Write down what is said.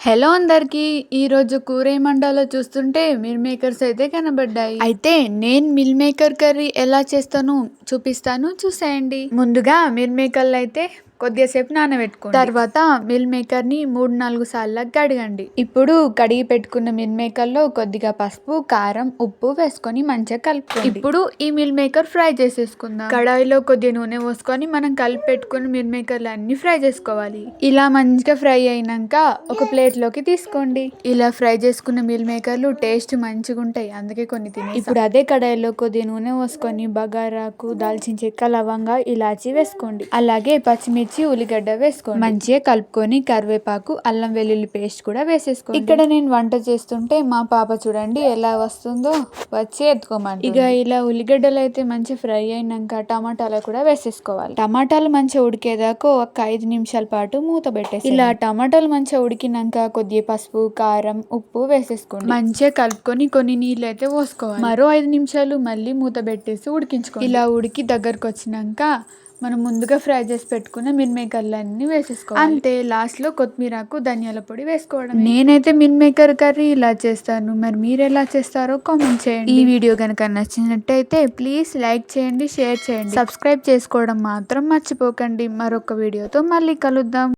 Hello అందరికి ఈరోజు కూర ఏమండాలో చూస్తుంటే మిల్ మేకర్స్ అయితే కనబడ్డాయి. అయితే నేను మిల్ మేకర్ కర్రీ ఎలా చేస్తానో చూపిస్తాను, చూసేయండి. ముందుగా మిల్ మేకర్లు అయితే కొద్దిసేపు నానబెట్టుకోండి. తర్వాత మిల్ మేకర్ ని 3-4 సార్లు కడగండి. ఇప్పుడు కడిగి పెట్టుకున్న మిల్ మేకర్ లో కొద్దిగా పసుపు, కారం, ఉప్పు వేసుకొని మంచిగా కలుపుకోండి. ఇప్పుడు ఈ మిల్ మేకర్ ఫ్రై చేసేసుకుందాం. కడాయిలో కొద్దిగా నూనె పోసుకొని మనం కలిపి పెట్టుకున్న మిల్ మేకర్లు అన్ని ఫ్రై చేసుకోవాలి. ఇలా మంచిగా ఫ్రై అయినాక ఒక ప్లేట్ లోకి తీసుకోండి. ఇలా ఫ్రై చేసుకున్న మిల్ మేకర్లు టేస్ట్ మంచిగా ఉంటాయి, అందుకే కొన్ని తినేసి. ఇప్పుడు అదే కడాయిలో కొద్దిగా నూనె పోసుకొని బగారాకు, దాల్చిన చెక్క, లవంగా, ఇలాచి వేసుకోండి. అలాగే పచ్చిమిర్చి, ఉల్లిగడ్డ వేసుకోండి. మంచిగా కలుపుకొని కరివేపాకు, అల్లం వెల్లుల్లి పేస్ట్ కూడా వేసేసుకోండి. ఇక్కడ నేను వంట చేస్తుంటే మా పాప చూడండి ఎలా వస్తుందో, వచ్చి ఎత్తుకోమంటుంది. ఇక ఇలా ఉల్లిగడ్డలు అయితే మంచిగా ఫ్రై అయినాక టమాటాలు కూడా వేసేసుకోవాలి. టమాటాలు మంచిగా ఉడికేదాకా ఒక 5 నిమిషాల పాటు మూత పెట్టేసి, ఇలా టమాటాలు మంచిగా ఉడికినాక కొద్దిగా పసుపు, కారం, ఉప్పు వేసేసుకోండి. మంచిగా కలుపుకొని కొన్ని నీళ్ళు అయితే పోసుకోవాలి. మరో 5 నిమిషాలు మళ్ళీ మూత పెట్టేసి ఉడికించుకోండి. ఇలా ఉడికి దగ్గరకు వచ్చినాక మనం ముందుగా ఫ్రై చేసి పెట్టుకున్న మిల్ మేకర్లు అన్ని వేసేసుకోవాలి. అంతే, లాస్ట్ లో కొత్తిమీరకు, ధనియాల పొడి వేసుకోవడం. నేనైతే మిల్ మేకర్ కర్రీ ఇలా చేస్తాను, మరి మీరు ఎలా చేస్తారో కామెంట్ చేయండి. ఈ వీడియో కనుక నచ్చినట్టయితే ప్లీజ్ లైక్ చేయండి, షేర్ చేయండి, సబ్స్క్రైబ్ చేసుకోవడం మాత్రం మర్చిపోకండి. మరొక వీడియోతో మళ్ళీ కలుద్దాం.